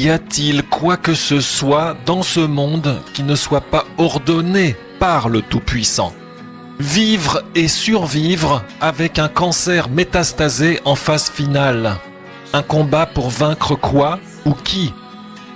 Y a-t-il quoi que ce soit dans ce monde qui ne soit pas ordonné par le Tout-Puissant? Vivre et survivre avec un cancer métastasé en phase finale. Un combat pour vaincre quoi ou qui?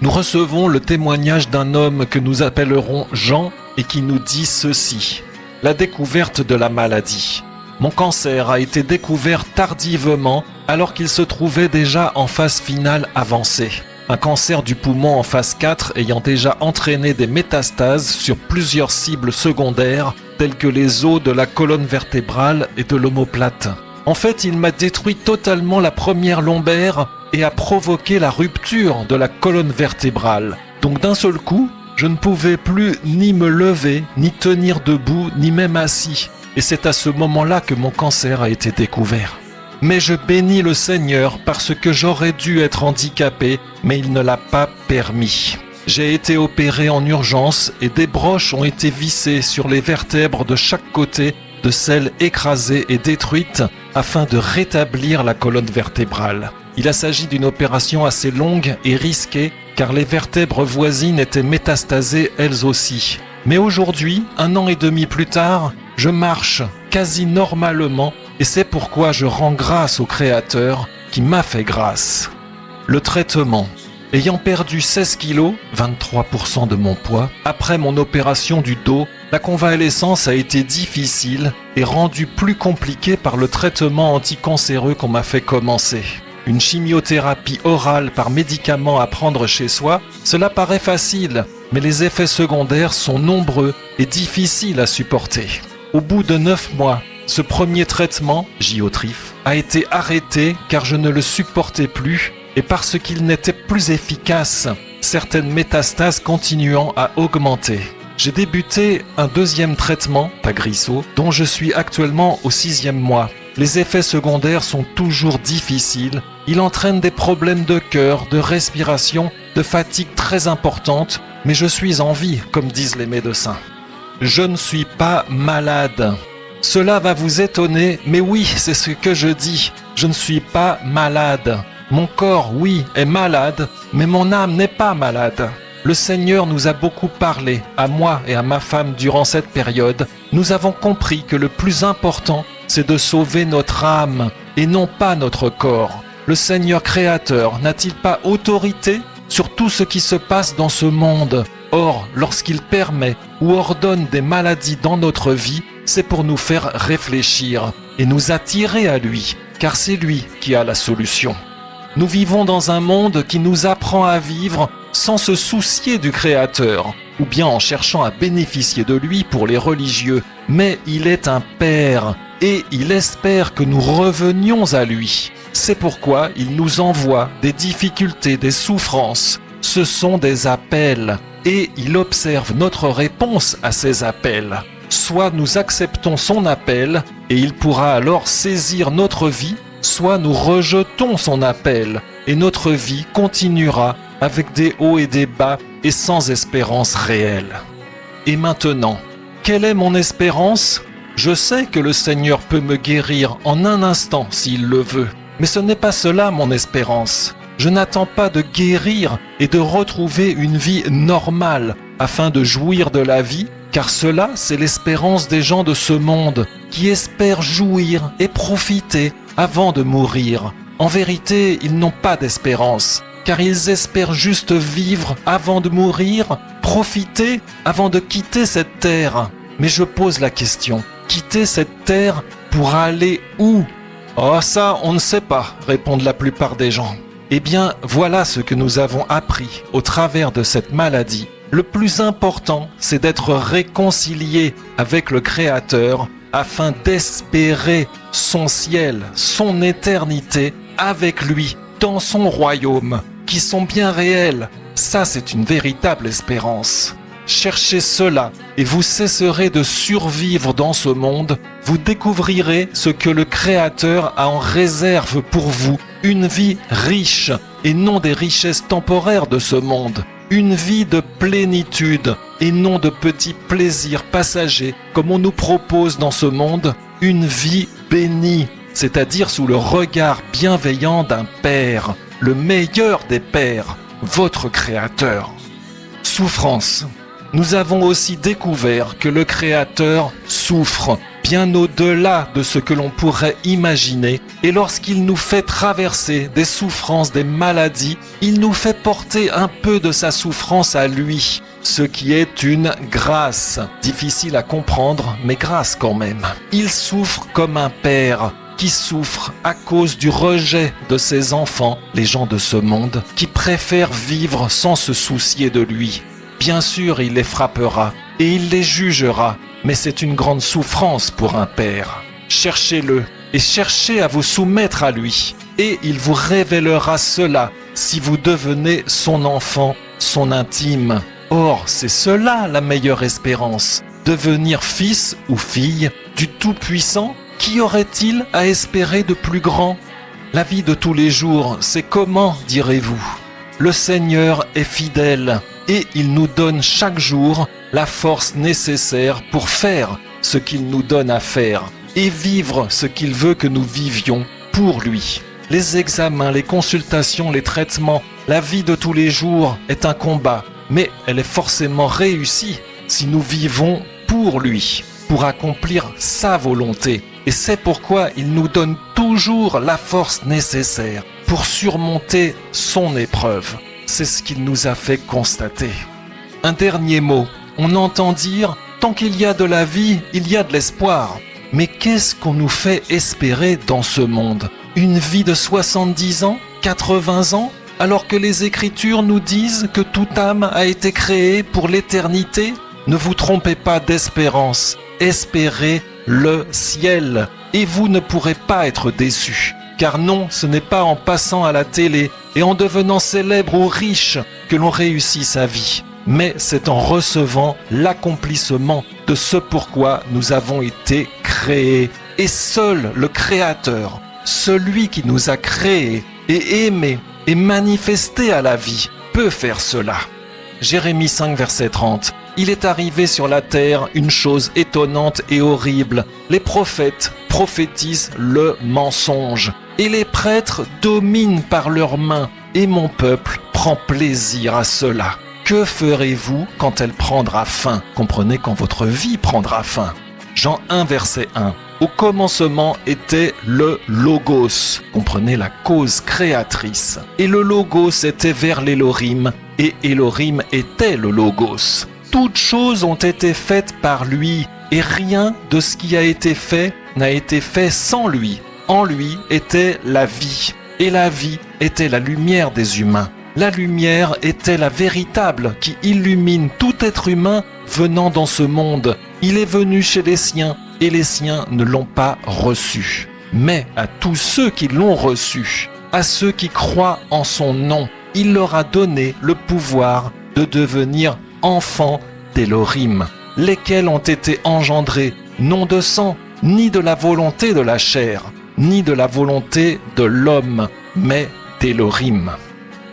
Nous recevons le témoignage d'un homme que nous appellerons Jean et qui nous dit ceci. La découverte de la maladie. Mon cancer a été découvert tardivement alors qu'il se trouvait déjà en phase finale avancée. Un cancer du poumon en phase 4 ayant déjà entraîné des métastases sur plusieurs cibles secondaires telles que les os de la colonne vertébrale et de l'omoplate. En fait, il m'a détruit totalement la première lombaire et a provoqué la rupture de la colonne vertébrale. Donc d'un seul coup, je ne pouvais plus ni me lever, ni tenir debout, ni même assis. Et c'est à ce moment-là que mon cancer a été découvert. Mais je bénis le Seigneur parce que j'aurais dû être handicapé, mais il ne l'a pas permis. J'ai été opéré en urgence et des broches ont été vissées sur les vertèbres de chaque côté de celles écrasées et détruites afin de rétablir la colonne vertébrale. Il s'agit d'une opération assez longue et risquée car les vertèbres voisines étaient métastasées elles aussi. Mais aujourd'hui, 1 an et demi plus tard, je marche quasi normalement et c'est pourquoi je rends grâce au Créateur qui m'a fait grâce. Le traitement. Ayant perdu 16 kilos, 23% de mon poids, après mon opération du dos, la convalescence a été difficile et rendue plus compliquée par le traitement anticancéreux qu'on m'a fait commencer. Une chimiothérapie orale par médicament à prendre chez soi, cela paraît facile, mais les effets secondaires sont nombreux et difficiles à supporter. Au bout de 9 mois, ce premier traitement, Giotrif, a été arrêté car je ne le supportais plus et parce qu'il n'était plus efficace, certaines métastases continuant à augmenter. J'ai débuté un deuxième traitement, Tagrisso, dont je suis actuellement au 6e mois. Les effets secondaires sont toujours difficiles. Il entraîne des problèmes de cœur, de respiration, de fatigue très importante, mais je suis en vie, comme disent les médecins. Je ne suis pas malade. Cela va vous étonner, mais oui, c'est ce que je dis. Je ne suis pas malade. Mon corps, oui, est malade, mais mon âme n'est pas malade. Le Seigneur nous a beaucoup parlé, à moi et à ma femme durant cette période. Nous avons compris que le plus important, c'est de sauver notre âme et non pas notre corps. Le Seigneur créateur n'a-t-il pas autorité sur tout ce qui se passe dans ce monde? Or, lorsqu'il permet ou ordonne des maladies dans notre vie, c'est pour nous faire réfléchir et nous attirer à lui, car c'est lui qui a la solution. Nous vivons dans un monde qui nous apprend à vivre sans se soucier du Créateur, ou bien en cherchant à bénéficier de lui pour les religieux. Mais il est un Père, et il espère que nous revenions à lui. C'est pourquoi il nous envoie des difficultés, des souffrances. Ce sont des appels, et il observe notre réponse à ces appels. Soit nous acceptons son appel, et il pourra alors saisir notre vie, soit nous rejetons son appel, et notre vie continuera avec des hauts et des bas et sans espérance réelle. Et maintenant, quelle est mon espérance? Je sais que le Seigneur peut me guérir en un instant s'il le veut, mais ce n'est pas cela mon espérance. Je n'attends pas de guérir et de retrouver une vie normale afin de jouir de la vie, car cela, c'est l'espérance des gens de ce monde qui espèrent jouir et profiter avant de mourir. En vérité, ils n'ont pas d'espérance, car ils espèrent juste vivre avant de mourir, profiter avant de quitter cette terre. Mais je pose la question, quitter cette terre pour aller où? Oh ça, on ne sait pas, répondent la plupart des gens. Eh bien, voilà ce que nous avons appris au travers de cette maladie. Le plus important, c'est d'être réconcilié avec le Créateur afin d'espérer son ciel, son éternité avec lui dans son royaume, qui sont bien réels. Ça, c'est une véritable espérance. Cherchez cela et vous cesserez de survivre dans ce monde. Vous découvrirez ce que le Créateur a en réserve pour vous. Une vie riche et non des richesses temporaires de ce monde. Une vie de plénitude et non de petits plaisirs passagers comme on nous propose dans ce monde. Une vie bénie, c'est-à-dire sous le regard bienveillant d'un Père, le meilleur des pères. votre Créateur. Souffrance. Nous avons aussi découvert que le Créateur souffre bien au-delà de ce que l'on pourrait imaginer, et lorsqu'il nous fait traverser des souffrances, des maladies, il nous fait porter un peu de sa souffrance à lui, ce qui est une grâce, difficile à comprendre, mais grâce quand même. Il souffre comme un père qui souffre à cause du rejet de ses enfants, les gens de ce monde, qui préfèrent vivre sans se soucier de lui. Bien sûr, il les frappera et il les jugera, mais c'est une grande souffrance pour un père. Cherchez-le et cherchez à vous soumettre à lui, et il vous révélera cela si vous devenez son enfant, son intime. Or, c'est cela la meilleure espérance, devenir fils ou fille du Tout-Puissant. Qui aurait-il à espérer de plus grand? La vie de tous les jours, c'est comment, direz-vous? Le Seigneur est fidèle et il nous donne chaque jour la force nécessaire pour faire ce qu'il nous donne à faire et vivre ce qu'il veut que nous vivions pour lui. Les examens, les consultations, les traitements, la vie de tous les jours est un combat, mais elle est forcément réussie si nous vivons pour lui, pour accomplir sa volonté. Et c'est pourquoi il nous donne toujours la force nécessaire pour surmonter son épreuve. C'est ce qu'il nous a fait constater. Un dernier mot. On entend dire, tant qu'il y a de la vie, il y a de l'espoir. Mais qu'est-ce qu'on nous fait espérer dans ce monde? Une vie de 70 ans, 80 ans, alors que les Écritures nous disent que toute âme a été créée pour l'éternité? Ne vous trompez pas d'espérance. Espérez le ciel et vous ne pourrez pas être déçus. Car non, ce n'est pas en passant à la télé et en devenant célèbre ou riche que l'on réussit sa vie, mais c'est en recevant l'accomplissement de ce pourquoi nous avons été créés. Et seul le Créateur, celui qui nous a créés et aimés et manifestés à la vie, peut faire cela. Jérémie 5, verset 30. Il est arrivé sur la terre une chose étonnante et horrible. Les prophètes prophétisent le mensonge, et les prêtres dominent par leurs mains, et mon peuple prend plaisir à cela. Que ferez-vous quand elle prendra fin? Comprenez, quand votre vie prendra fin. Jean 1, verset 1. Au commencement était le Logos. Comprenez, la cause créatrice. Et le Logos était vers l'Élohim, et Élohim était le Logos. Toutes choses ont été faites par lui, et rien de ce qui a été fait n'a été fait sans lui. En lui était la vie, et la vie était la lumière des humains. La lumière était la véritable qui illumine tout être humain venant dans ce monde. Il est venu chez les siens, et les siens ne l'ont pas reçu. Mais à tous ceux qui l'ont reçu, à ceux qui croient en son nom, il leur a donné le pouvoir de devenir enfants d'Élohim, lesquels ont été engendrés non de sang, ni de la volonté de la chair, ni de la volonté de l'homme, mais d'Élohim.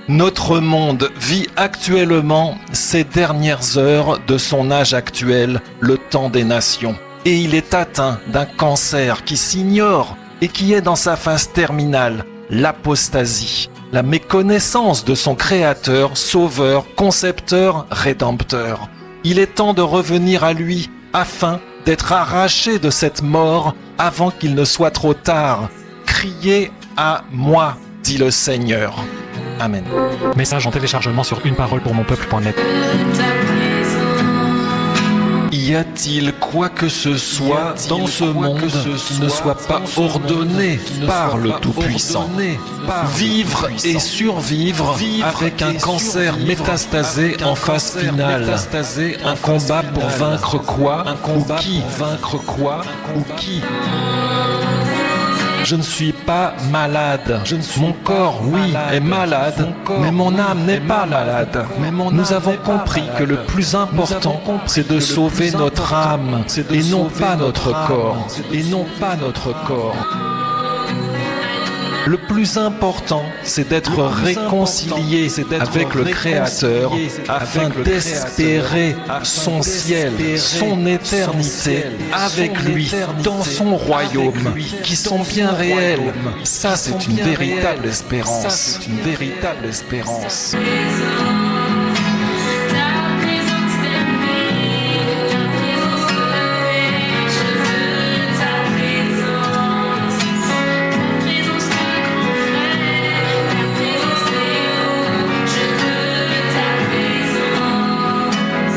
Notre monde vit actuellement ces dernières heures de son âge actuel, le temps des nations, et il est atteint d'un cancer qui s'ignore et qui est dans sa phase terminale, l'apostasie, la méconnaissance de son Créateur, Sauveur, Concepteur, Rédempteur. Il est temps de revenir à lui afin d'être arraché de cette mort avant qu'il ne soit trop tard. Criez à moi, dit le Seigneur. Amen. Message en téléchargement sur uneparolepourmonpeuple.net. Y a-t-il quoi que ce soit dans ce monde qui ne soit pas ordonné par le Tout-Puissant? Vivre et survivre avec un cancer métastasé en phase finale. Un combat pour vaincre quoi? Ou qui? Vaincre quoi? Ou qui? Je ne suis pas malade. Mon corps, oui, est malade, mais mon âme n'est pas malade. Nous avons compris que le plus important, c'est de sauver notre âme, et non pas notre corps. Le plus important, c'est d'être réconcilié avec le Créateur afin d'espérer son ciel, son éternité avec lui dans son royaume qui sont bien réels. Ça, c'est une véritable espérance. Une véritable espérance.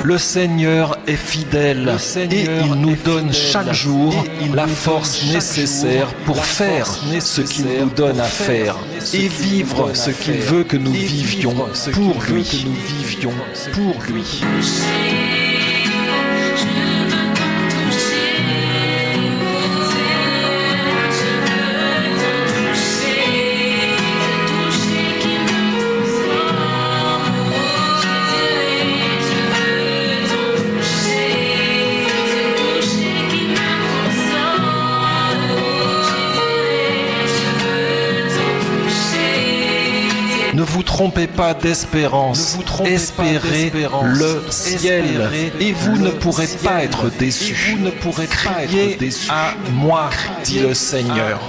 Le Seigneur est fidèle et il nous donne chaque jour la force nécessaire pour faire ce qu'il nous donne à faire et vivre ce qu'il veut que nous vivions pour lui. Ne vous trompez pas d'espérance, espérez le ciel et vous ne pourrez pas être déçus. Criez à moi, dit le Seigneur.